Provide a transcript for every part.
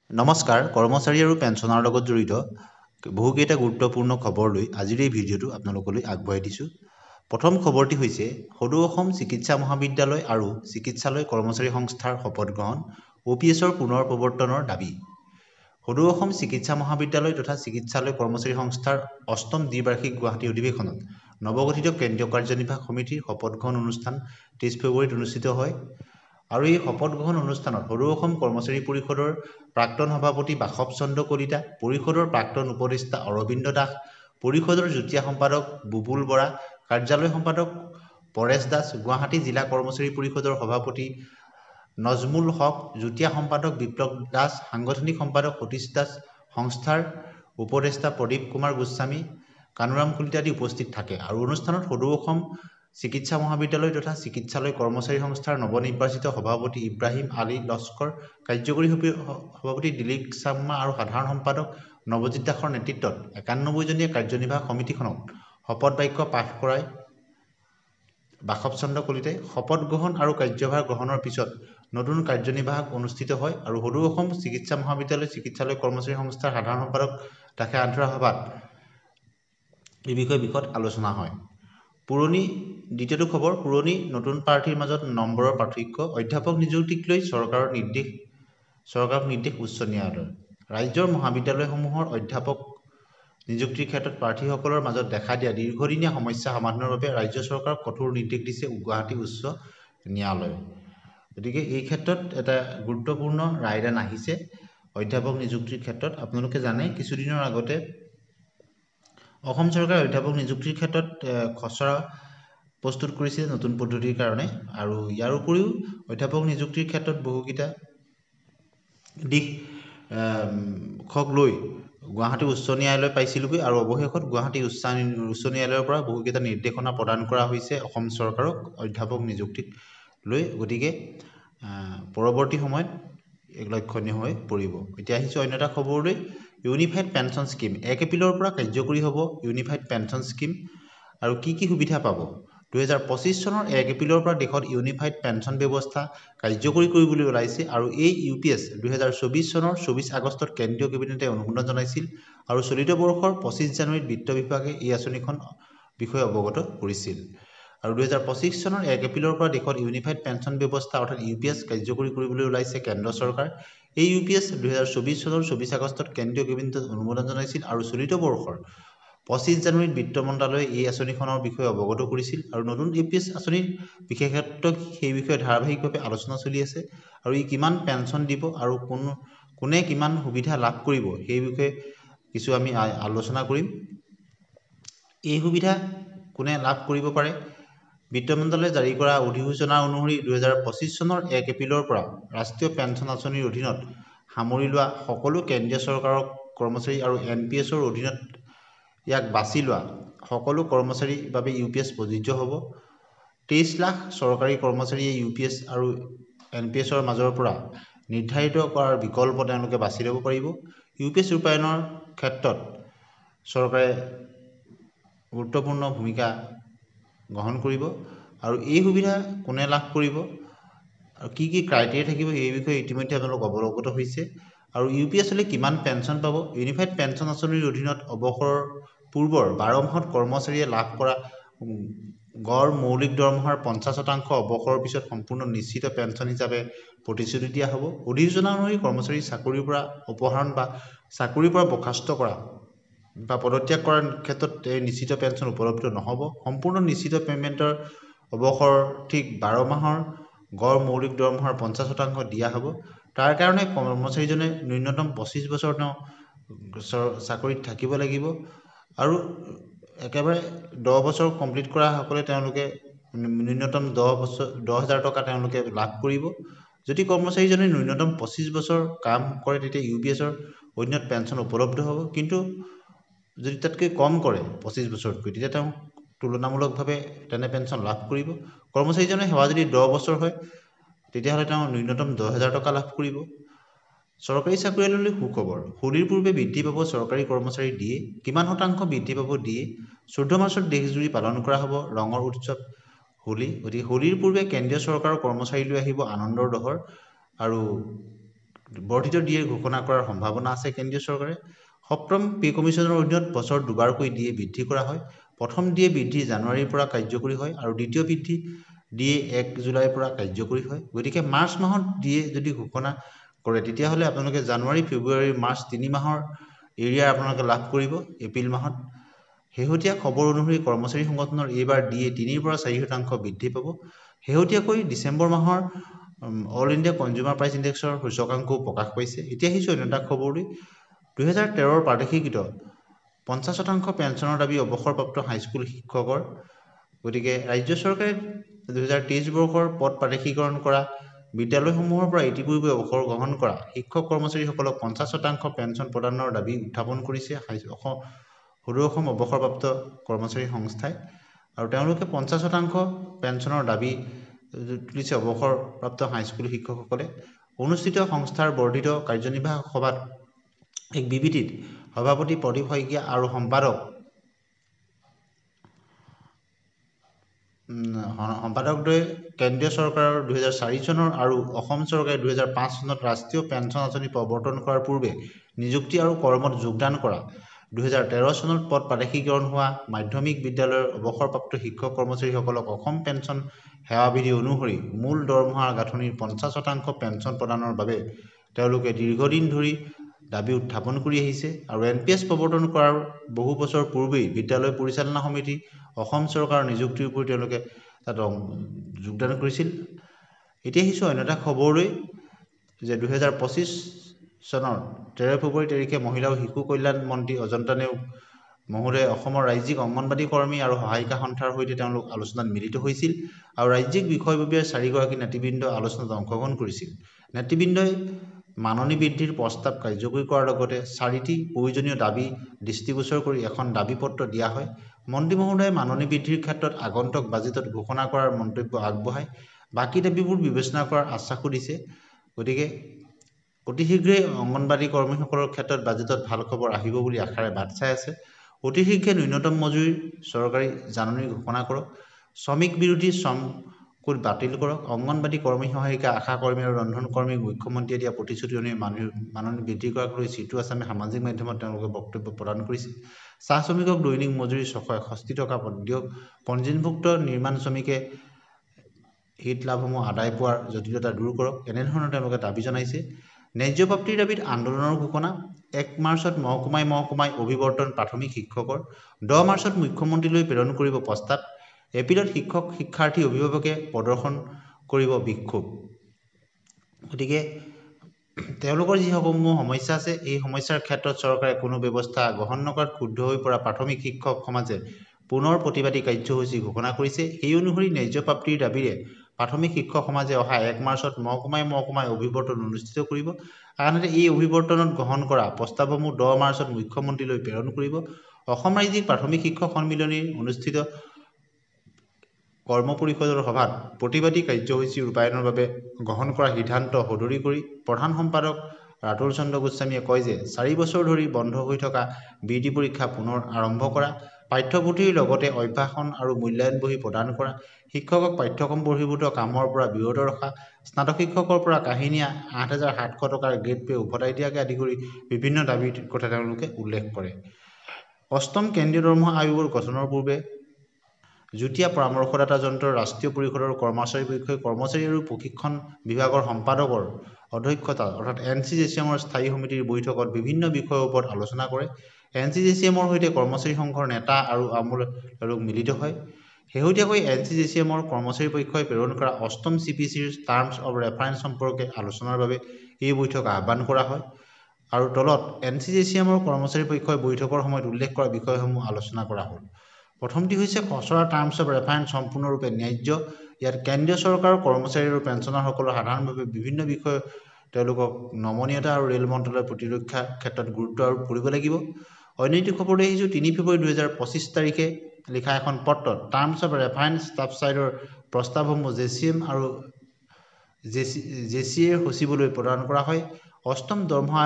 নমস্কাৰ কৰ্মচাৰী আৰু পেঞ্চনৰ লগত জড়িত বহুকেইটা গুৰুত্বপূৰ্ণ খবৰ লৈ আজিৰ এই ভিডিঅ'টো আপোনালোকলৈ আগবঢ়াই দিছোঁ। প্ৰথম খবৰটি হৈছে সদৌ অসম চিকিৎসা মহাবিদ্যালয় আৰু চিকিৎসালয় কৰ্মচাৰী সংস্থাৰ শপত গ্ৰহণ OPSৰ পুনৰ প্ৰৱৰ্তনৰ দাবী। সদৌ অসম চিকিৎসা মহাবিদ্যালয় তথা চিকিৎসালয় কৰ্মচাৰী সংস্থাৰ অষ্টম দ্বিবাৰ্ষিক গুৱাহাটী অধিৱেশনত নৱগঠিত কেন্দ্ৰীয় কাৰ্যনিৰ্বাহক সমিতিৰ শপত গ্ৰহণ অনুষ্ঠান 23 ফেব্ৰুৱাৰীত অনুষ্ঠিত হয়। আৰু এই শপত গ্ৰহণ অনুষ্ঠানত সদৌ অসম কৰ্মচাৰী পৰিষদৰ প্ৰাক্তন সভাপতি বাসৱ চন্দ্ৰ কলিতা, পৰিষদৰ প্ৰাক্তন উপদেষ্টা অৰবিন্দ দাস, পৰিষদৰ যুটীয়া সম্পাদক বুবুল বৰা, কাৰ্যালয় সম্পাদক পৰেশ দাস, গুৱাহাটী জিলা কৰ্মচাৰী পৰিষদৰ সভাপতি নজমুল হক, যুটীয়া সম্পাদক বিপ্লৱ দাস, সাংগঠনিক সম্পাদক সতীশ দাস, সংস্থাৰ উপদেষ্টা প্ৰদীপ কুমাৰ গোস্বামী, কানুৰাম কলিতা আদি উপস্থিত থাকে। আৰু অনুষ্ঠানত সদৌ অসম চিকিৎসা মহাবিদ্যালয় তথা চিকিৎসালয় কৰ্মচাৰী সংস্থাৰ নৱনিৰ্বাচিত সভাপতি ইব্ৰাহিম আলী লস্কৰ, কাৰ্যকৰী সভাপতি দিলীপ শৰ্মা আৰু সাধাৰণ সম্পাদক নৱজিৎ দাসৰ নেতৃত্বত 91জনীয়া কাৰ্যনিৰ্বাহক সমিতিখনক শপত বাক্য পাঠ কৰায় বাসৱ চন্দ্ৰ কলিতাই। শপত গ্ৰহণ আৰু কাৰ্যভাৰ গ্ৰহণৰ পিছত নতুন কাৰ্যনিৰ্বাহক অনুষ্ঠিত হয় আৰু সদৌ অসম চিকিৎসা মহাবিদ্যালয় চিকিৎসালয় কৰ্মচাৰী সংস্থাৰ সাধাৰণ সম্পাদক দাসে আন্তৰা সভাত এই বিষয়ে বিশদ আলোচনা হয়। দ্বিতীয়টো খবৰ, পুৰণি নতুন প্ৰাৰ্থীৰ মাজত নম্বৰৰ পাৰ্থক্য, অধ্যাপক নিযুক্তিক লৈ চৰকাৰক নিৰ্দেশ উচ্চ ন্যায়ালয়ৰ। ৰাজ্যৰ মহাবিদ্যালয়সমূহৰ অধ্যাপক নিযুক্তিৰ ক্ষেত্ৰত প্ৰাৰ্থীসকলৰ মাজত দেখা দিয়া দীৰ্ঘদিনীয়া সমস্যা সমাধানৰ বাবে ৰাজ্য চৰকাৰক কঠোৰ নিৰ্দেশ দিছে গুৱাহাটী উচ্চ ন্যায়ালয়ে। গতিকে এই ক্ষেত্ৰত এটা গুৰুত্বপূৰ্ণ ৰায়দান আহিছে অধ্যাপক নিযুক্তিৰ ক্ষেত্ৰত। আপোনালোকে জানে কিছুদিনৰ আগতে অসম চৰকাৰে অধ্যাপক নিযুক্তিৰ ক্ষেত্ৰত খচৰা প্ৰস্তুত কৰিছে নতুন পদ্ধতিৰ কাৰণে। আৰু ইয়াৰ উপৰিও অধ্যাপক নিযুক্তিৰ ক্ষেত্ৰত বহুকেইটা দিশক লৈ গুৱাহাটী উচ্চ ন্যায়ালয় পাইছিলগৈ আৰু অৱশেষত গুৱাহাটী উচ্চ ন্যায়ালয়ৰ পৰা বহুকেইটা নিৰ্দেশনা প্ৰদান কৰা হৈছে অসম চৰকাৰক অধ্যাপক নিযুক্তিক লৈ। গতিকে পৰৱৰ্তী সময়ত লক্ষণীয় হৈ পৰিব। এতিয়া আহিছোঁ অন্য এটা খবৰলৈ। ইউনিফাইড পেঞ্চন স্কিম 1 এপ্ৰিলৰ পৰা কাৰ্যকৰী হ'ব। ইউনিফাইড পেঞ্চন স্কিম আৰু কি সুবিধা পাব? 2025 চনৰ 1 এপ্ৰিলৰ পৰা দেশত ইউনিফাইড পেঞ্চন ব্যৱস্থা কাৰ্যকৰী কৰিবলৈ ওলাইছে আৰু এই UPS 2024 চনৰ 24 আগষ্টত কেন্দ্ৰীয় কেবিনেটে অনুমোদন জনাইছিল আৰু চলিত বৰ্ষৰ 25 জানুৱাৰীত বিত্ত বিভাগে এই আঁচনিখন বিষয়ে অৱগত কৰিছিল। আৰু 2025 চনৰ 1 এপ্ৰিলৰ পৰা দেশত ইউনিফাইড পেঞ্চন ব্যৱস্থা অৰ্থাৎ UPS কাৰ্যকৰী কৰিবলৈ ওলাইছে কেন্দ্ৰ চৰকাৰ। এই UPS 2024 চনৰ 24 আগষ্টত কেন্দ্ৰীয় কেবিনেটে অনুমোদন জনাইছিল আৰু চলিত বৰ্ষৰ 25 জানুৱাৰীত বিত্ত মন্ত্ৰালয়ে এই আঁচনিখনৰ বিষয়ে অৱগত কৰিছিল। আৰু নতুন UPS আঁচনিৰ বিশেষত্ব সেই বিষয়ে ধাৰাবাহিকভাৱে আলোচনা চলি আছে আৰু ই কিমান পেঞ্চন দিব আৰু কোনে কিমান সুবিধা লাভ কৰিব সেই বিষয়ে কিছু আমি আলোচনা কৰিম। এই সুবিধা কোনে লাভ কৰিব পাৰে? বিত্ত মন্ত্ৰালয়ে জাৰি কৰা অধিসূচনা অনুসৰি 2025 চনৰ 1 এপ্ৰিলৰ পৰা ৰাষ্ট্ৰীয় পেঞ্চন আঁচনিৰ অধীনত সামৰি লোৱা সকলো কেন্দ্ৰীয় চৰকাৰৰ কৰ্মচাৰী আৰু NPSৰ অধীনত ইয়াক বাছি লোৱা সকলো কৰ্মচাৰীৰ বাবে UPS প্ৰযোজ্য হ'ব। 23 লাখ চৰকাৰী কৰ্মচাৰীয়ে UPS আৰু NPSৰ মাজৰ পৰা নিৰ্ধাৰিত কৰাৰ বিকল্প তেওঁলোকে বাছি ল'ব পাৰিব। UPS ৰূপায়ণৰ ক্ষেত্ৰত চৰকাৰে গুৰুত্বপূৰ্ণ ভূমিকা গ্ৰহণ কৰিব আৰু এই সুবিধা কোনে লাভ কৰিব আৰু কি ক্ৰাইটেৰিয়া থাকিব এই বিষয়ে ইতিমধ্যে আপোনালোক অৱগত হৈছে। আৰু UPS হ'লে কিমান পেঞ্চন পাব? ইউনিফাইড পেঞ্চন আঁচনিৰ অধীনত অৱসৰৰ পূৰ্বৰ 12 মাহত কৰ্মচাৰীয়ে লাভ কৰা গড় মৌলিক দৰমহাৰ 50% অৱসৰৰ পিছত সম্পূৰ্ণ নিশ্চিত পেঞ্চন হিচাপে প্ৰতিশ্ৰুতি দিয়া হ'ব। অধিসূচনা অনুসৰি কৰ্মচাৰী চাকৰিৰ পৰা অপসাৰণ বা চাকৰিৰ পৰা বৰ্খাস্ত কৰা বা পদত্যাগ কৰাৰ ক্ষেত্ৰত এই নিশ্চিত পেঞ্চন উপলব্ধ নহ'ব। সম্পূৰ্ণ নিশ্চিত পে'মেণ্টৰ অৱসৰ ঠিক 12 মাহৰ গড় মৌলিক দৰমহাৰ 50% দিয়া হ'ব। তাৰ কাৰণে কৰ্মচাৰীজনে ন্যূনতম 25 বছৰ তেওঁ চাকৰিত থাকিব লাগিব আৰু একেবাৰে 10 বছৰ কমপ্লিট কৰা সকলে তেওঁলোকে ন্যূনতম 10,000 টকা তেওঁলোকে লাভ কৰিব। যদি কৰ্মচাৰীজনে ন্যূনতম 25 বছৰ কাম কৰে তেতিয়া UPSৰ অধীনত পেঞ্চন উপলব্ধ হ'ব। কিন্তু যদি তাতকৈ কম কৰে 25 বছৰতকৈ তেতিয়া তেওঁ তুলনামূলকভাৱে তেনে পেঞ্চন লাভ কৰিব। কৰ্মচাৰীজনে সেৱা যদি 10 বছৰ হয় তেতিয়াহ'লে তেওঁ ন্যূনতম 10,000 টকা লাভ কৰিব। চৰকাৰী চাকৰিয়াললৈ সুখবৰ, হোলীৰ পূৰ্বে বৃদ্ধি পাব চৰকাৰী কৰ্মচাৰীৰ DA। কিমান শতাংশ বৃদ্ধি পাব DA? 14 মাৰ্চত দেশজুৰি পালন কৰা হ'ব ৰঙৰ উৎসৱ হোলী। গতিকে হোলীৰ পূৰ্বে কেন্দ্ৰীয় চৰকাৰৰ কৰ্মচাৰীলৈ আহিব আনন্দৰ দহৰ আৰু বৰ্ধিত ডিএৰ ঘোষণা কৰাৰ সম্ভাৱনা আছে কেন্দ্ৰীয় চৰকাৰে। সপ্তম পে কমিশ্যনৰ অধীনত বছৰ দুবাৰকৈ ডিএ বৃদ্ধি কৰা হয়। প্ৰথম ডিএ বৃদ্ধি জানুৱাৰীৰ পৰা কাৰ্যকৰী হয় আৰু দ্বিতীয় বৃদ্ধি ডিএ 1 জুলাইৰ পৰা কাৰ্যকৰী হয়। গতিকে মাৰ্চ মাহত ডিএ যদি ঘোষণা কৰে তেতিয়াহ'লে আপোনালোকে জানুৱাৰী, ফেব্ৰুৱাৰী, মাৰ্চ 3 মাহৰ এৰিয়া আপোনালোকে লাভ কৰিব এপ্ৰিল মাহত। শেহতীয়া খবৰ অনুসৰি কৰ্মচাৰী সংগঠনৰ এইবাৰ ডিএ 3ৰ পৰা 4% বৃদ্ধি পাব। শেহতীয়াকৈ ডিচেম্বৰ মাহৰ অল ইণ্ডিয়া কনজিউমাৰ প্ৰাইচ ইণ্ডেক্সৰ সূচকাংকও প্ৰকাশ পাইছে। এতিয়া আহিছোঁ অন্য এটা খবৰলৈ। 2013 প্ৰাদেশিকত 50% পেঞ্চনৰ দাবী অৱসৰপ্ৰাপ্ত হাইস্কুল শিক্ষকৰ। গতিকে ৰাজ্য চৰকাৰে 2023 বৰ্ষৰ পদ প্ৰাদেশিকৰণ কৰা বিদ্যালয়সমূহৰ পৰা ইতিপূৰ্বে অৱসৰ গ্ৰহণ কৰা শিক্ষক কৰ্মচাৰীসকলক 50% পেঞ্চন প্ৰদানৰ দাবী উত্থাপন কৰিছে সদৌ অসম অৱসৰপ্ৰাপ্ত কৰ্মচাৰী সংস্থাই। আৰু তেওঁলোকে 50% পেঞ্চনৰ দাবী তুলিছে অৱসৰপ্ৰাপ্ত হাইস্কুল শিক্ষকসকলে। অনুষ্ঠিত সংস্থাৰ বৰ্ধিত কাৰ্যনিৰ্বাহক সভাত এক বিবৃতিত সভাপতি প্ৰদীপ শইকীয়া আৰু সম্পাদকদ্বয়ে কেন্দ্ৰীয় চৰকাৰৰ 2004 চনৰ আৰু অসম চৰকাৰে 2005 চনত ৰাষ্ট্ৰীয় পেঞ্চন আঁচনি প্ৰৱৰ্তন কৰাৰ পূৰ্বে নিযুক্তি আৰু কৰ্মত যোগদান কৰা 2013 চনত পদ প্ৰাদেশিকৰণ হোৱা মাধ্যমিক বিদ্যালয়ৰ অৱসৰপ্ৰাপ্ত শিক্ষক কৰ্মচাৰীসকলক অসম পেঞ্চন সেৱা বিধি অনুসৰি মূল দৰমহাৰ গাঁথনিৰ 50% পেঞ্চন প্ৰদানৰ বাবে তেওঁলোকে দীৰ্ঘদিন ধৰি দাবী উত্থাপন কৰি আহিছে। আৰু NPS প্ৰৱৰ্তন কৰাৰ বহু বছৰ পূৰ্বেই বিদ্যালয় পৰিচালনা সমিতি অসম চৰকাৰৰ নিযুক্তিৰ উপৰি তেওঁলোকে তাত যোগদান কৰিছিল। এতিয়া আহিছোঁ অন্য এটা খবৰলৈ যে 2025 চনৰ 13 ফেব্ৰুৱাৰী তাৰিখে মহিলা আৰু শিশু কল্যাণ মন্ত্ৰী অজন্তা নেওগ মহোদয়ে অসমৰ ৰাজ্যিক অংগনবাদী কৰ্মী আৰু সহায়িকা সন্থাৰ সৈতে তেওঁলোক আলোচনাত মিলিত হৈছিল আৰু ৰাজ্যিক বিষয়ববীয়াৰ 4গৰাকী নেতৃবৃন্দ আলোচনাত অংশগ্ৰহণ কৰিছিল। নেতৃবৃন্দই মাননি বৃদ্ধিৰ প্ৰস্তাৱ কাৰ্যকৰী কৰাৰ লগতে 4টি প্ৰয়োজনীয় দাবী দৃষ্টিগোচৰ কৰি এখন দাবী পত্ৰ দিয়া হয়। মন্ত্ৰী মহোদয়ে মাননি বৃদ্ধিৰ ক্ষেত্ৰত আগন্তুক বাজেটত ঘোষণা কৰাৰ মন্তব্য আগবঢ়াই বাকী দাবীবোৰ বিবেচনা কৰাৰ আশ্বাসো দিছে। গতিকে অতি শীঘ্ৰেই অংগনবাদী কৰ্মীসকলৰ ক্ষেত্ৰত বাজেটত ভাল খবৰ আহিব বুলি আশাৰে বাট চাই আছে। অতি শীঘ্ৰে ন্যূনতম মজুৰি চৰকাৰী জাননী ঘোষণা কৰক। শ্ৰমিক বিৰোধী শ্ৰম কোড বাতিল কৰক। অংগনবাদী কৰ্মী সহায়িকা, আশা কৰ্মী আৰু ৰন্ধন কৰ্মীক মুখ্যমন্ত্ৰীয়ে দিয়া প্ৰতিশ্ৰুতি অনুযায়ী মাননি বৃদ্ধি কৰাক লৈ চিটু আছামে সামাজিক মাধ্যমত তেওঁলোকে বক্তব্য প্ৰদান কৰিছে। চাহ শ্ৰমিকক দৈনিক মজুৰি 661 টকা দিয়ক। পঞ্জীয়নভুক্ত নিৰ্মাণ শ্ৰমিকে হিত লাভসমূহ আদায় পোৱাৰ জটিলতা দূৰ কৰক। এনেধৰণৰ তেওঁলোকে দাবী জনাইছে। ন্যায্য প্ৰাপ্তিৰ দাবীত আন্দোলনৰ ঘোষণা। 1 মাৰ্চত মহকুমাই অভিৱৰ্তন প্ৰাথমিক শিক্ষকৰ। 10 মাৰ্চত মুখ্যমন্ত্ৰীলৈ প্ৰেৰণ কৰিব প্ৰস্তাৱ। এপ্ৰিলত শিক্ষক, শিক্ষাৰ্থী, অভিভাৱকে প্ৰদৰ্শন কৰিব বিক্ষোভ। গতিকে তেওঁলোকৰ যিসমূহ সমস্যা আছে এই সমস্যাৰ ক্ষেত্ৰত চৰকাৰে কোনো ব্যৱস্থা গ্ৰহণ নকৰাত ক্ষুব্ধ হৈ পৰা প্ৰাথমিক শিক্ষক সমাজে পুনৰ প্ৰতিবাদী কাৰ্যসূচী ঘোষণা কৰিছে। সেই অনুসৰি ন্যায্য প্ৰাপ্তিৰ দাবীৰে প্ৰাথমিক শিক্ষক সমাজে অহা 1 মাৰ্চত মহকুমাই অভিৱৰ্তন অনুষ্ঠিত কৰিব। আনহাতে এই অভিৱৰ্তনত গ্ৰহণ কৰা প্ৰস্তাৱসমূহ 10 মাৰ্চত মুখ্যমন্ত্ৰীলৈ প্ৰেৰণ কৰিব। অসম ৰাজ্যিক প্ৰাথমিক শিক্ষক সন্মিলনীৰ অনুষ্ঠিত কৰ্ম পৰিষদৰ সভাত প্ৰতিবাদী কাৰ্যসূচী ৰূপায়ণৰ বাবে গ্ৰহণ কৰা সিদ্ধান্ত সদৰি কৰি প্ৰধান সম্পাদক ৰাতুল চন্দ্ৰ গোস্বামীয়ে কয় যে 4 বছৰ ধৰি বন্ধ হৈ থকা বৃত্তি পৰীক্ষা পুনৰ আৰম্ভ কৰা, পাঠ্যপুথিৰ লগতে অভ্যাসন আৰু মূল্যায়ন বহী প্ৰদান কৰা, শিক্ষকক পাঠ্যক্ৰম বহিৰ্ভূত কামৰ পৰা বিৰত ৰখা, স্নাতক শিক্ষকৰ পৰা কাহিনীয়া 8,700 টকাৰ গ্ৰেড পে উভতাই দিয়াকে আদি কৰি বিভিন্ন দাবীৰ কথা তেওঁলোকে উল্লেখ কৰে। 8ম কেন্দ্ৰীয় দৰমহা আয়োগৰ গঠনৰ পূৰ্বে যুটীয়া পৰামৰ্শদাতা যন্ত্ৰৰ ৰাষ্ট্ৰীয় পৰিষদৰ কৰ্মচাৰী পক্ষই কৰ্মচাৰী আৰু প্ৰশিক্ষণ বিভাগৰ সম্পাদকৰ অধ্যক্ষতাত অৰ্থাৎ NCJCM স্থায়ী সমিতিৰ বৈঠকত বিভিন্ন বিষয়ৰ ওপৰত আলোচনা কৰে। NCJCM সৈতে কৰ্মচাৰী সংঘৰ নেতা আৰু তেওঁলোক মিলিত হয়। শেহতীয়াকৈ NCJCM কৰ্মচাৰী পক্ষই প্ৰেৰণ কৰা 8ম CPCৰ টাৰ্মছ অৱ ৰেফাৰেন্স সম্পৰ্কে আলোচনাৰ বাবে এই বৈঠক আহ্বান কৰা হয়। আৰু তলত NCJCM কৰ্মচাৰী পক্ষই বৈঠকৰ সময়ত উল্লেখ কৰা বিষয়সমূহ আলোচনা কৰা হ'ল। প্ৰথমটি হৈছে খচৰা টাৰ্মছ অৱ ৰেফাৰেন্স সম্পূৰ্ণৰূপে ন্যায্য। ইয়াত কেন্দ্ৰীয় চৰকাৰৰ কৰ্মচাৰী আৰু পেঞ্চনাৰসকলৰ সাধাৰণভাৱে বিভিন্ন বিষয় তেওঁলোকক নমনীয়তা আৰু ৰেল মন্ত্ৰালয়ৰ প্ৰতিৰক্ষাৰ ক্ষেত্ৰত গুৰুত্ব আৰোপ কৰিব লাগিব। অন্য এটি খবৰলৈ আহিছোঁ। 3 ফেব্ৰুৱাৰী 2025 তাৰিখে লিখা এখন পত্ৰত টাৰ্মছ অৱ ৰেফাৰেন্স ষ্টাফ-ছাইডৰ প্ৰস্তাৱসমূহ JCM আৰু JCAৰ সচিবলৈ প্ৰদান কৰা হয়। 8ম দৰমহা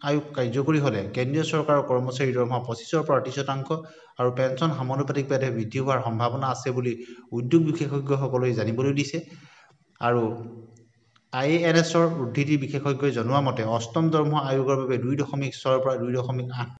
আয়োগ কাৰ্যকৰী হ'লে কেন্দ্ৰীয় চৰকাৰৰ কৰ্মচাৰীৰ দৰমহা 25ৰ পৰা 30% আৰু পেঞ্চন সমানুপাতিকভাৱে বৃদ্ধি হোৱাৰ সম্ভাৱনা আছে বুলি উদ্যোগ বিশেষজ্ঞসকলে জানিবলৈ দিছে। আৰু IANSৰ উদ্ধৃতি বিশেষজ্ঞই জনোৱা মতে অষ্টম দৰমহা আয়োগৰ বাবে 2.6 পৰা 2.8